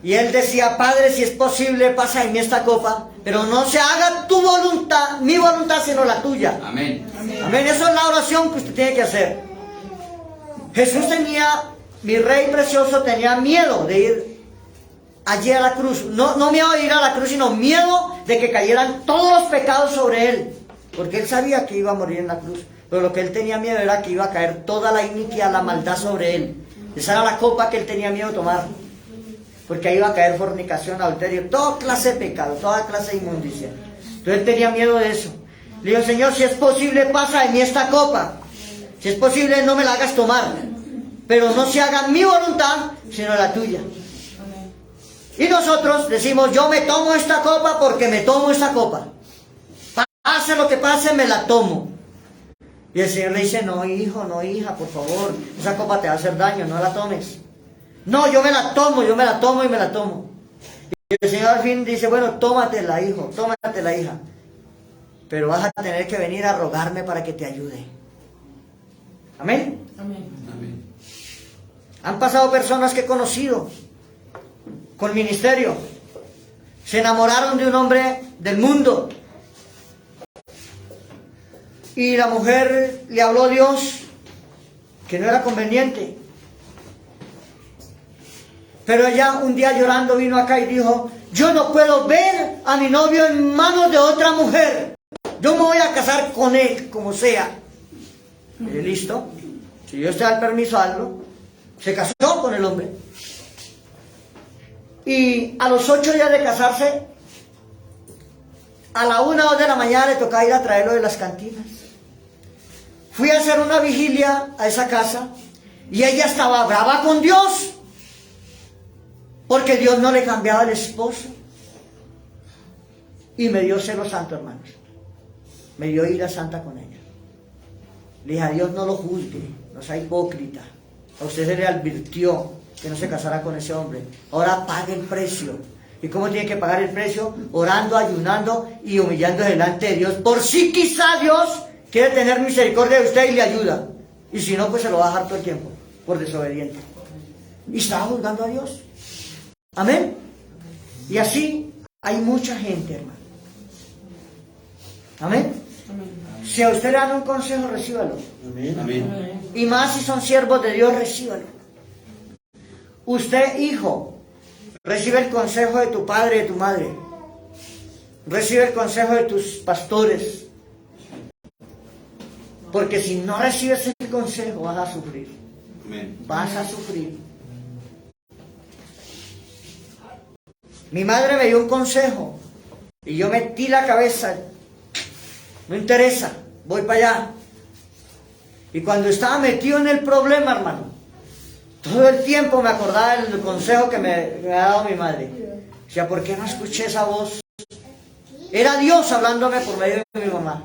Y él decía, Padre, si es posible, pasa en mí esta copa. Pero no se haga tu voluntad, mi voluntad, sino la tuya. Amén. Amén. Esa es la oración que usted tiene que hacer. Jesús tenía, mi rey precioso, tenía miedo de ir allí a la cruz. No miedo de ir a la cruz, sino miedo de que cayeran todos los pecados sobre él. Porque él sabía que iba a morir en la cruz. Pero lo que él tenía miedo era que iba a caer toda la iniquidad, la maldad sobre él. Esa era la copa que él tenía miedo de tomar. Porque ahí iba a caer fornicación, adulterio, toda clase de pecado, toda clase de inmundicia. Entonces él tenía miedo de eso. Le dijo, Señor, si es posible, pasa de mí esta copa. Si es posible, no me la hagas tomar. Pero no se haga mi voluntad, sino la tuya. Y nosotros decimos, yo me tomo esta copa porque me tomo esta copa. Pase lo que pase, me la tomo. Y el Señor le dice, no hijo, no hija, por favor, esa copa te va a hacer daño, no la tomes. No, yo me la tomo y me la tomo. Y el Señor al fin dice, bueno, tómatela, hijo, tómatela, hija. Pero vas a tener que venir a rogarme para que te ayude. Amén. Amén. Amén. Han pasado personas que he conocido con ministerio. Se enamoraron de un hombre del mundo. Y la mujer le habló a Dios que no era conveniente. Pero ella un día llorando vino acá y dijo, yo no puedo ver a mi novio en manos de otra mujer. Yo me voy a casar con él, como sea. Y listo. Si Dios te da el permiso, hazlo. Se casó con el hombre. Y a los 8 días de casarse, a la 1 o 2 de la mañana le tocaba ir a traerlo de las cantinas. Fui a hacer una vigilia a esa casa y ella estaba brava con Dios porque Dios no le cambiaba el esposo. Y me dio celo santo, hermanos. Me dio ira santa con ella. Le dije, a Dios no lo juzgue, no sea hipócrita. A usted se le advirtió que no se casara con ese hombre. Ahora pague el precio. ¿Y cómo tiene que pagar el precio? Orando, ayunando y humillando delante de Dios. Por si quizá Dios quiere tener misericordia de usted y le ayuda. Y si no, pues se lo va a dejar todo el tiempo, por desobediente. Y estaba juzgando a Dios. Amén. Y así hay mucha gente, hermano. Amén. Si a usted le dan un consejo, recíbalo. Amén. Amén. Y más si son siervos de Dios, recíbalo. Usted, hijo, recibe el consejo de tu padre y de tu madre. Recibe el consejo de tus pastores. Porque si no recibes el consejo, vas a sufrir. Amén. Vas a sufrir. Mi madre me dio un consejo y yo metí la cabeza. No interesa, voy para allá. Y cuando estaba metido en el problema, hermano, todo el tiempo me acordaba del consejo que me ha dado mi madre. Decía, ¿por qué no escuché esa voz? Era Dios hablándome por medio de mi mamá,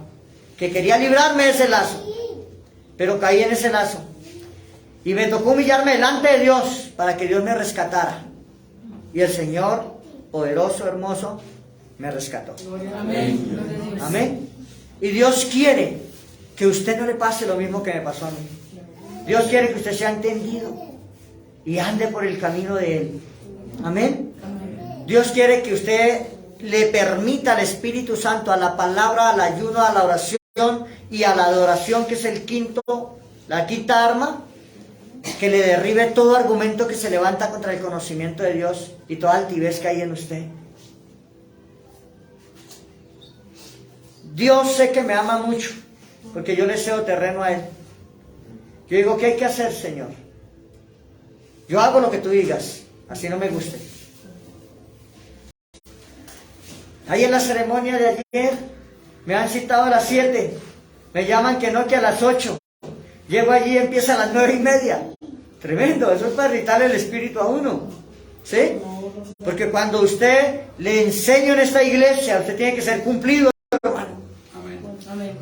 que quería librarme de ese lazo. Pero caí en ese lazo. Y me tocó humillarme delante de Dios para que Dios me rescatara. Y el Señor, poderoso, hermoso, me rescató. Amén. Amén. Y Dios quiere que a usted no le pase lo mismo que me pasó a mí. Dios quiere que usted sea entendido y ande por el camino de Él. Amén. Dios quiere que usted le permita al Espíritu Santo, a la palabra, al ayuno, a la oración y a la adoración, que es la quinta arma, que le derribe todo argumento que se levanta contra el conocimiento de Dios y toda altivez que hay en usted. Dios sé que me ama mucho, porque yo le cedo terreno a Él. Yo digo, ¿qué hay que hacer, Señor? Yo hago lo que tú digas, así no me guste. Ahí en la ceremonia de ayer, me han citado a las 7, me llaman que no, que a las 8. Llego allí y empieza a las 9:30. Tremendo, eso es para irritarle el espíritu a uno, ¿sí? Porque cuando usted le enseña en esta iglesia, usted tiene que ser cumplido, hermano. Amén.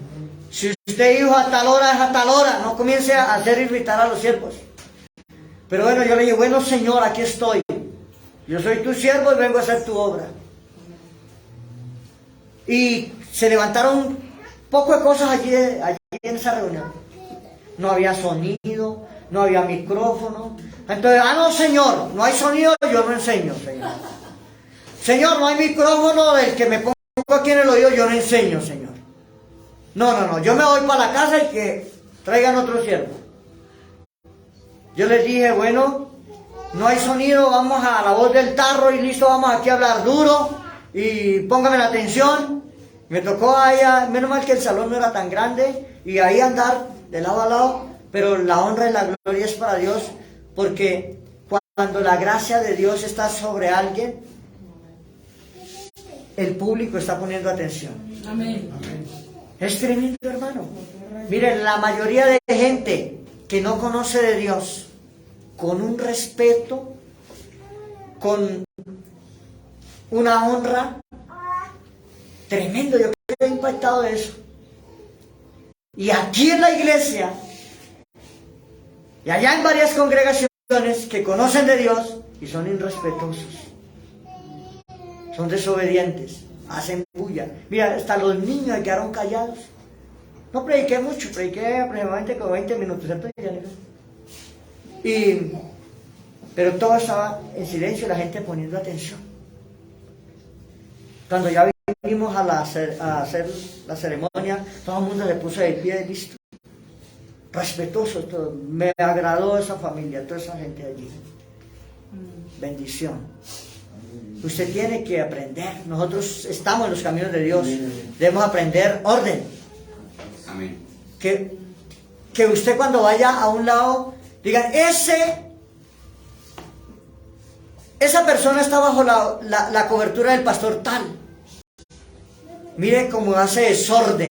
Si usted dijo a tal hora, es a tal hora, no comience a hacer irritar a los siervos. Pero bueno, yo le dije, bueno, Señor, aquí estoy. Yo soy tu siervo y vengo a hacer tu obra. Y se levantaron poco de cosas allí en esa reunión. No había sonido, no había micrófono. Entonces, no, Señor, no hay sonido, yo no enseño, Señor. Señor, no hay micrófono, el que me pongo aquí en el oído, yo no enseño, Señor. No, yo me voy para la casa y que traigan otro siervo. Yo les dije, bueno, no hay sonido, vamos a la voz del tarro y listo, vamos aquí a hablar duro y póngame la atención. Me tocó allá, menos mal que el salón no era tan grande, y ahí andar de lado a lado, pero la honra y la gloria es para Dios, porque cuando la gracia de Dios está sobre alguien, el público está poniendo atención. Amén. Es tremendo, hermano. Miren, la mayoría de gente que no conoce de Dios, con un respeto, con una honra, tremendo, yo quedé impactado de eso. Y aquí en la iglesia, y allá en varias congregaciones que conocen de Dios y son irrespetuosos, son desobedientes, hacen bulla. Mira, hasta los niños se quedaron callados. No prediqué mucho, prediqué aproximadamente como 20 minutos, ¿cierto? Pero todo estaba en silencio y la gente poniendo atención. Cuando ya vinimos a hacer la ceremonia, todo el mundo se puso de pie y listo. Respetuoso todo. Me agradó esa familia, toda esa gente allí. Bendición. Usted tiene que aprender. Nosotros estamos en los caminos de Dios. Debemos aprender orden. Amén. Que usted cuando vaya a un lado, digan, esa persona está bajo la cobertura del pastor tal. Mire cómo hace desorden.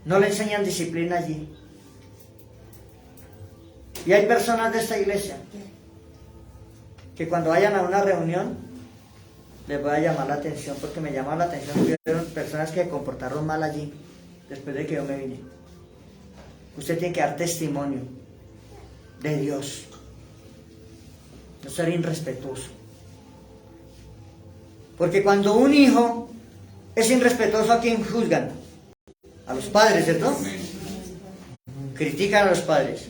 No le enseñan disciplina allí. Y hay personas de esta iglesia que cuando vayan a una reunión les voy a llamar la atención, porque me llama la atención que fueron personas que se comportaron mal allí después de que yo me vine. Usted tiene que dar testimonio de Dios, no ser irrespetuoso. Porque cuando un hijo es irrespetuoso, ¿a quién juzgan? A los padres, ¿cierto? Amén. Critican a los padres.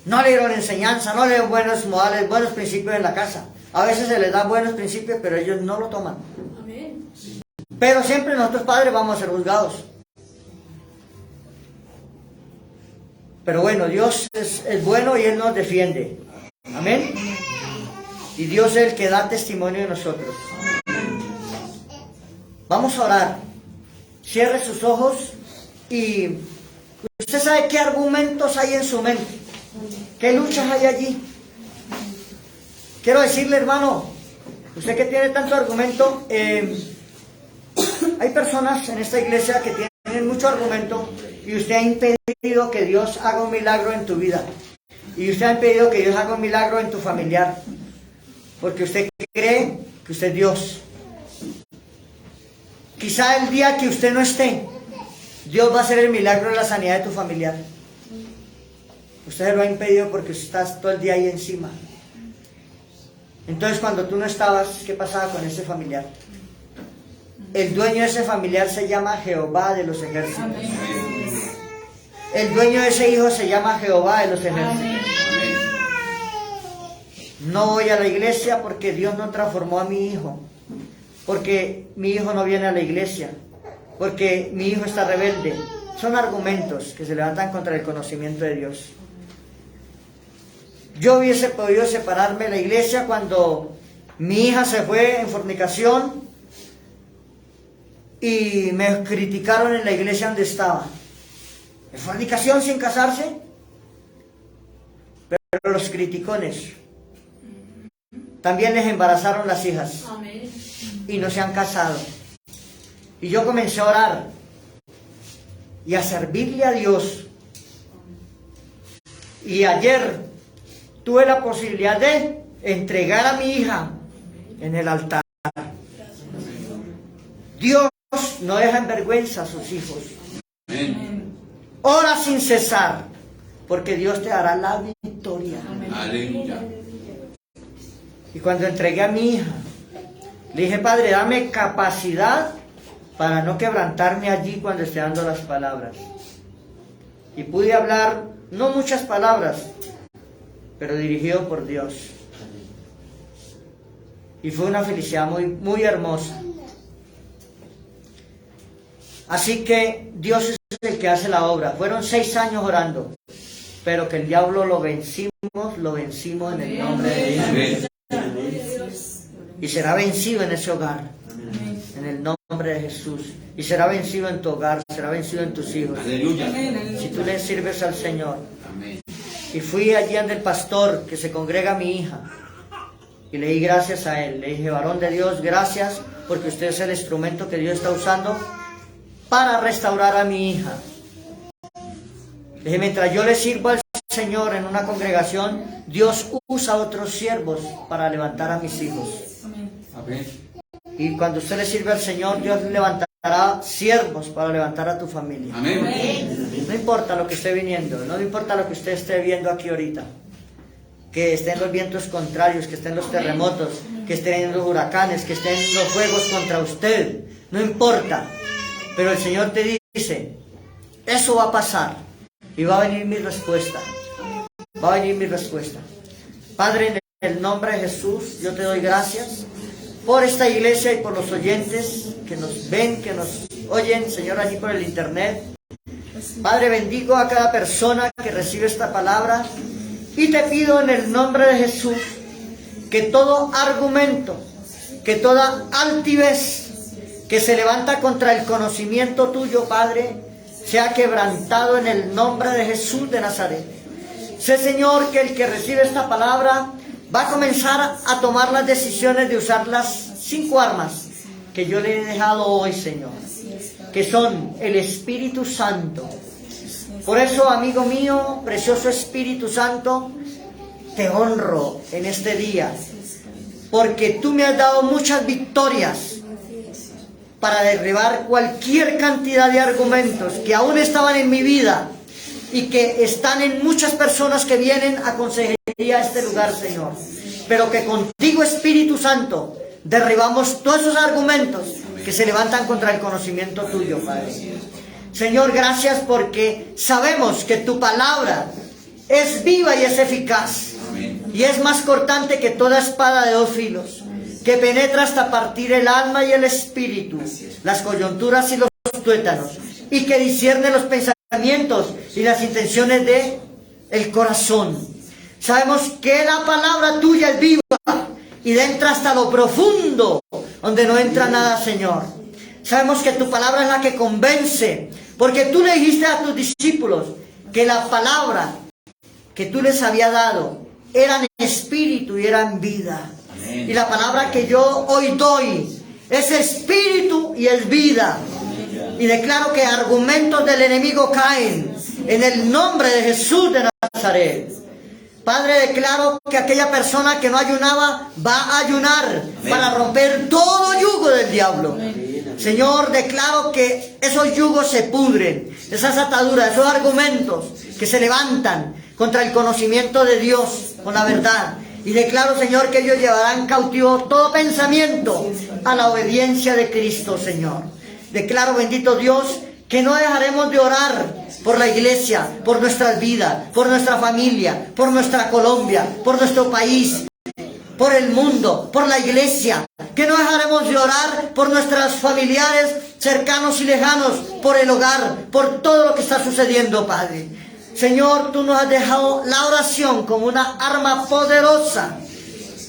No le dieron enseñanza, no le dieron buenos modales, buenos principios en la casa. A veces se les da buenos principios, pero ellos no lo toman. Amén. Pero siempre nosotros padres vamos a ser juzgados. Pero bueno, Dios es bueno y Él nos defiende. Amén. Y Dios es el que da testimonio de nosotros. Vamos a orar. Cierre sus ojos y usted sabe qué argumentos hay en su mente. ¿Qué luchas hay allí? Quiero decirle, hermano, usted que tiene tanto argumento, hay personas en esta iglesia que tienen mucho argumento y usted ha impedido que Dios haga un milagro en tu vida. Y usted ha impedido que Dios haga un milagro en tu familiar. Porque usted cree que usted es Dios. Quizá el día que usted no esté, Dios va a hacer el milagro de la sanidad de tu familiar. Usted lo ha impedido porque estás todo el día ahí encima. Entonces cuando tú no estabas, ¿qué pasaba con ese familiar? El dueño de ese familiar se llama Jehová de los ejércitos. El dueño de ese hijo se llama Jehová de los ejércitos. No voy a la iglesia porque Dios no transformó a mi hijo. Porque mi hijo no viene a la iglesia. Porque mi hijo está rebelde. son argumentos que se levantan contra el conocimiento de Dios. Yo hubiese podido separarme de la iglesia cuando mi hija se fue en fornicación y me criticaron en la iglesia donde estaba. ¿En fornicación sin casarse? Pero los criticones también les embarazaron las hijas Amén. y no se han casado. Y yo comencé a orar y a servirle a Dios. Y ayer tuve la posibilidad de entregar a mi hija en el altar. Dios no deja en vergüenza a sus hijos. Amén. Ora sin cesar, porque Dios te dará la victoria. Aleluya. Y cuando entregué a mi hija, le dije, Padre, dame capacidad para no quebrantarme allí cuando esté dando las palabras. Y pude hablar, no muchas palabras, pero dirigido por Dios. Y fue una felicidad muy, muy hermosa. Así que Dios es el que hace la obra. Fueron 6 años orando, pero que el diablo lo vencimos en el nombre de Dios. Amén. Y será vencido en ese hogar, en el nombre de Jesús. Y será vencido en tu hogar, será vencido en tus hijos. Aleluya. Si tú le sirves al Señor. Amén. Y fui allí ante el pastor que se congrega a mi hija. Y le di gracias a él. Le dije, varón de Dios, gracias porque usted es el instrumento que Dios está usando para restaurar a mi hija. Le dije, mientras yo le sirvo al Señor en una congregación, Dios usa a otros siervos para levantar a mis hijos. Amén. Y cuando usted le sirve al Señor, Dios levantará siervos para levantar a tu familia. Amén. No importa lo que esté viniendo, no importa lo que usted esté viendo aquí ahorita, que estén los vientos contrarios, que estén los terremotos, que estén los huracanes, que estén los fuegos contra usted, no importa, pero el Señor te dice, eso va a pasar y va a venir mi respuesta, va a venir mi respuesta. Padre, en el nombre de Jesús, yo te doy gracias por esta iglesia y por los oyentes que nos ven, que nos oyen, Señor, allí por el internet. Padre, bendigo a cada persona que recibe esta palabra y te pido en el nombre de Jesús que todo argumento, que toda altivez que se levanta contra el conocimiento tuyo, Padre, sea quebrantado en el nombre de Jesús de Nazaret. Sé, Señor, que el que recibe esta palabra va a comenzar a tomar las decisiones de usar las 5 armas que yo le he dejado hoy, Señor, que son el Espíritu Santo. Por eso, amigo mío, precioso Espíritu Santo, te honro en este día, porque tú me has dado muchas victorias para derribar cualquier cantidad de argumentos que aún estaban en mi vida y que están en muchas personas que vienen a consejería a este lugar, Señor. Pero que contigo, Espíritu Santo, derribamos todos esos argumentos que se levantan contra el conocimiento tuyo, Padre. Señor, gracias porque sabemos que tu palabra es viva y es eficaz. Y es más cortante que toda espada de 2 filos, que penetra hasta partir el alma y el espíritu, las coyunturas y los tuétanos, y que discierne los pensamientos y las intenciones de el corazón. Sabemos que la palabra tuya es viva y entra hasta lo profundo, donde no entra nada, Señor. Sabemos que tu palabra es la que convence, porque tú le dijiste a tus discípulos que la palabra que tú les había dado eran espíritu y eran vida. Amén. Y la palabra que yo hoy doy es espíritu y es vida. Y declaro que argumentos del enemigo caen en el nombre de Jesús de Nazaret. Padre, declaro que aquella persona que no ayunaba va a ayunar. Amén. Para romper todo yugo del diablo. Amén. Señor, declaro que esos yugos se pudren, esas ataduras, esos argumentos que se levantan contra el conocimiento de Dios con la verdad. Y declaro, Señor, que ellos llevarán cautivo todo pensamiento a la obediencia de Cristo, Señor. Declaro, bendito Dios, que no dejaremos de orar por la iglesia, por nuestras vidas, por nuestra familia, por nuestra Colombia, por nuestro país, por el mundo, por la iglesia, que no dejaremos de orar por nuestros familiares cercanos y lejanos, por el hogar, por todo lo que está sucediendo, Padre. Señor, tú nos has dejado la oración como una arma poderosa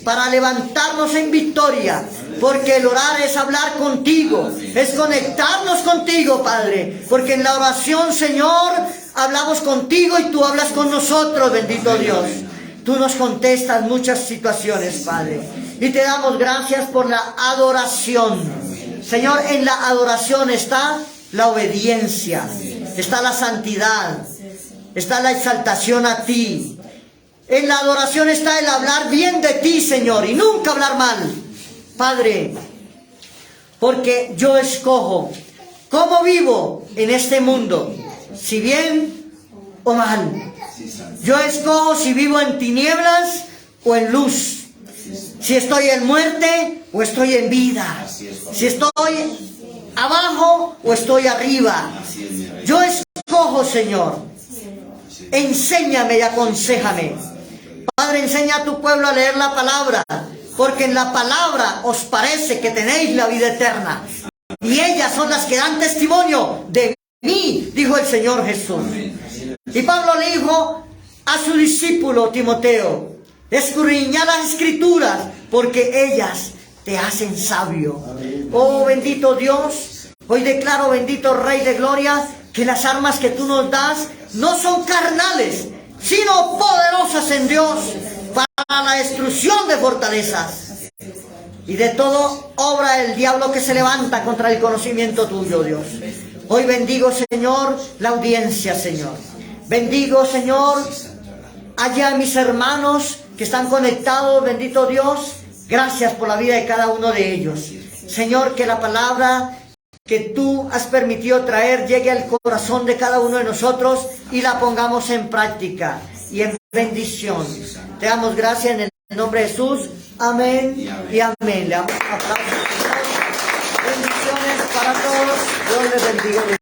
para levantarnos en victoria, porque el orar es hablar contigo, es conectarnos contigo, Padre, porque en la oración, Señor, hablamos contigo y tú hablas con nosotros, bendito Dios. Tú nos contestas muchas situaciones, Padre, y te damos gracias por la adoración. Señor, en la adoración está la obediencia, está la santidad, está la exaltación a ti. En la adoración está el hablar bien de ti, Señor, y nunca hablar mal, Padre, porque yo escojo cómo vivo en este mundo, si bien o mal. Yo escojo si vivo en tinieblas o en luz, si estoy en muerte o estoy en vida, si estoy abajo o estoy arriba. Yo escojo, Señor. Enséñame y aconséjame. Padre, enseña a tu pueblo a leer la palabra, porque en la palabra os parece que tenéis la vida eterna, y ellas son las que dan testimonio de mí, dijo el Señor Jesús. Y Pablo le dijo a su discípulo Timoteo: escudriñad las escrituras, porque ellas te hacen sabio. Oh bendito Dios, hoy declaro, bendito Rey de Gloria, que las armas que tú nos das no son carnales, sino poderosas en Dios para la destrucción de fortalezas y de todo obra del diablo que se levanta contra el conocimiento tuyo, Dios. Hoy bendigo, Señor, la audiencia, Señor. Bendigo, Señor, allá mis hermanos que están conectados, bendito Dios. Gracias por la vida de cada uno de ellos. Señor, que la palabra que tú has permitido traer llegue al corazón de cada uno de nosotros y la pongamos en práctica y en bendición. Te damos gracias en el nombre de Jesús. Amén y amén. Le damos aplausos. Bendiciones para todos. Dios les bendiga.